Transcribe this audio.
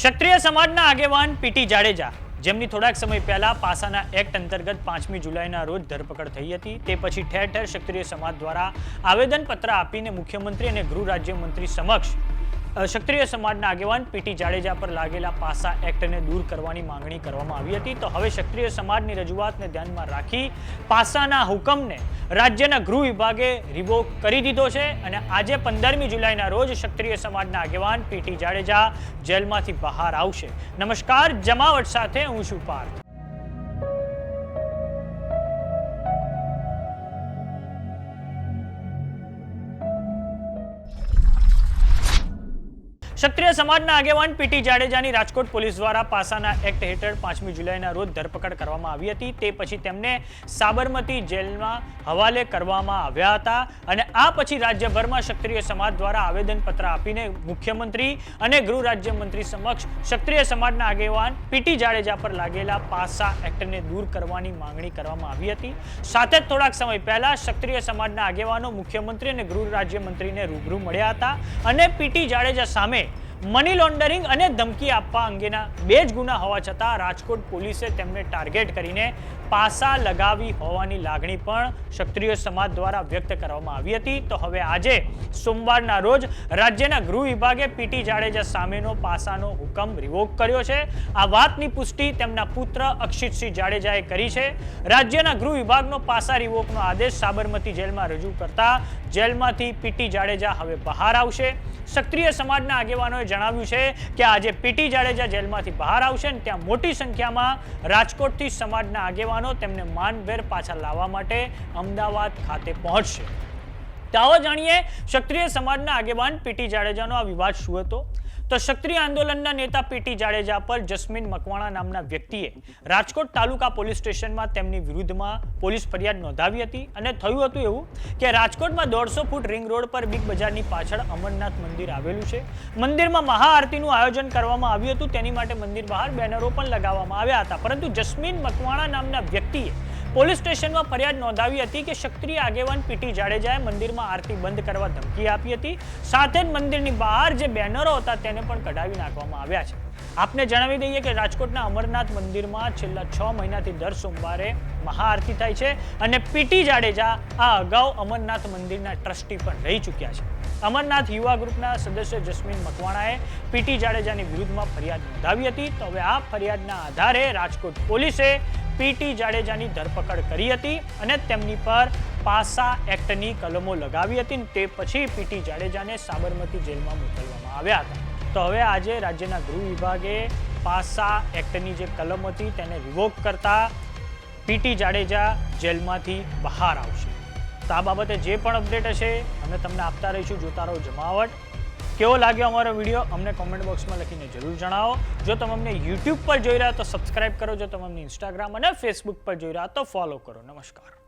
ક્ષત્રિય સમાજના આગેવાન પીટી જાડેજા, જેમની થોડાક સમય પહેલા પાસાના એક્ટ અંતર્ગત 5મી જુલાઈના રોજ ધરપકડ થઈ હતી, તે પછી ઠેર ઠેર ક્ષત્રિય સમાજ દ્વારા આવેદનપત્ર આપીને મુખ્યમંત્રી અને ગૃહ રાજ્યમંત્રી સમક્ષ ક્ષત્રિય સમાજના આગેવાન પીટી જાડેજા પર લાગેલા પાસા એક્ટને દૂર કરવાની માંગણી કરવામાં આવી હતી. તો હવે ક્ષત્રિય સમાજની રજૂઆતને ધ્યાનમાં રાખી પાસાના હુકમને રાજ્યના ગૃહ વિભાગે રિવોક કરી દીધો છે અને આજે 15મી જુલાઈના રોજ ક્ષત્રિય સમાજના આગેવાન પીટી જાડેજા જેલમાંથી બહાર આવશે. નમસ્કાર, જમાવટ સાથે હું છું પાર્થ. ક્ષત્રિય સમાજના આગેવાન પીટી જાડેજાની રાજકોટ પોલીસ દ્વારા પાસાના એક્ટ હેઠળ 5મી જુલાઈના રોજ ધરપકડ કરવામાં આવી હતી. તે પછી તેમને સાબરમતી જેલમાં હવાલે કરવામાં આવ્યા હતા અને આ પછી રાજ્યભરમાં ક્ષત્રિય સમાજ દ્વારા આવેદનપત્ર આપીને મુખ્યમંત્રી અને ગૃહ રાજ્યમંત્રી સમક્ષ ક્ષત્રિય સમાજના આગેવાન પીટી જાડેજા પર લાગેલા પાસા એક્ટને દૂર કરવાની માંગણી કરવામાં આવી હતી. સાથે જ થોડાક સમય પહેલા ક્ષત્રિય સમાજના આગેવાનો મુખ્યમંત્રી અને ગૃહ રાજ્યમંત્રીને રૂબરૂ મળ્યા હતા અને પીટી જાડેજા સામે મની લોન્ડરિંગ અને ધમકી આપવા અંગેના 2 જ ગુના હોવા છતાં રાજકોટ પોલીસે તેમને ટાર્ગેટ કરીને પાસા લગાવી હોવાની લાગણી પણ ક્ષત્રિય સમાજ દ્વારા વ્યક્ત કરવામાં આવી હતી. તો હવે આજે સોમવારના રોજ રાજ્યના ગૃહ વિભાગે પીટી જાડેજા સામેનો પાસાનો હુકમ રિવોક કર્યો છે. આ વાતની પુષ્ટિ તેમના પુત્ર અક્ષિતસિંહ જાડેજાએ કરી છે. રાજ્યના ગૃહ વિભાગનો પાસા રિવોકનો આદેશ સાબરમતી જેલમાં રજૂ કરતા જેલમાંથી પીટી જાડેજા હવે બહાર આવશે. ક્ષત્રિય સમાજના આગેવાનોએ જણાવ્યું છે કે આજે પીટી જાડેજા જેલમાંથી બહાર આવશે અને ત્યાં મોટી સંખ્યામાં રાજકોટથી સમાજના આગેવાનો તેમને માનભેર પાછા લાવવા માટે અમદાવાદ ખાતે પહોંચશે. તો આવો જાણીએ ક્ષત્રિય સમાજના આગેવાન પીટી જાડેજાનો આ વિવાદ શું હતો. તો ક્ષત્રિય આંદોલનના નેતા પીટી જાડેજા પર જસ્મીન મકવાણા નામના વ્યક્તિએ રાજકોટ તાલુકા પોલીસ સ્ટેશનમાં તેમની વિરુદ્ધમાં પોલીસ ફરિયાદ નોંધાવી હતી અને થયું હતું એવું કે રાજકોટમાં 150 ફૂટ રિંગ રોડ પર બિગ બજારની પાછળ અમરનાથ મંદિર આવેલું છે. મંદિરમાં મહાઆરતીનું આયોજન કરવામાં આવ્યું હતું. તેની માટે મંદિર બહાર બેનરો પણ લગાવવામાં આવ્યા હતા. પરંતુ જસ્મીન મકવાણા નામના વ્યક્તિએ પોલીસ સ્ટેશનમાં ફરિયાદ નોંધાવી હતી કે ક્ષત્રિય આગેવાન પીટી જાડેજાએ મંદિરમાં આરતી બંધ કરવા ધમકી આપી હતી. સાથે જ મંદિરની બહાર જે બેનરો હતા તેને પણ કઢાવી નાખવામાં આવ્યા છે. આપને જણાવી દઈએ કે રાજકોટના અમરનાથ મંદિરમાં છેલ્લા 6 મહિનાથી દર સોમવારે મહાઆરતી થાય છે અને પીટી જાડેજા આ અગાઉ અમરનાથ મંદિરના ટ્રસ્ટી પણ રહી ચૂક્યા છે. અમરનાથ યુવા ગ્રુપના સદસ્ય જસ્મીન મકવાણાએ પીટી જાડેજાની વિરુદ્ધમાં ફરિયાદ નોંધાવી હતી. તો હવે આ ફરિયાદના આધારે રાજકોટ પોલીસે પીટી જાડેજાની ધરપકડ કરી હતી અને તેમની પર પાસા એક્ટની કલમો લગાવી હતી. તે પછી પીટી જાડેજાને સાબરમતી જેલમાં મોકલવામાં આવ્યા હતા. તો હવે આજે રાજ્યના ગૃહ વિભાગે પાસા એક્ટની જે કલમ હતી તેને રિવોક કરતા પીટી જાડેજા જેલમાંથી બહાર આવશે. તો આ બાબતે જે પણ અપડેટ હશે અમે તમને આપતા રહીશું. જોતા રહો જમાવટ. કેવો લાગ્યો અમારો વિડીયો અમને કોમેન્ટ બોક્સમાં લખીને જરૂર જણાવો. જો તમે અમને યુટ્યુબ પર જોઈ રહ્યા તો સબસ્ક્રાઇબ કરો. જો તમે અમને ઇન્સ્ટાગ્રામ અને ફેસબુક પર જોઈ રહ્યા તો ફોલો કરો. નમસ્કાર.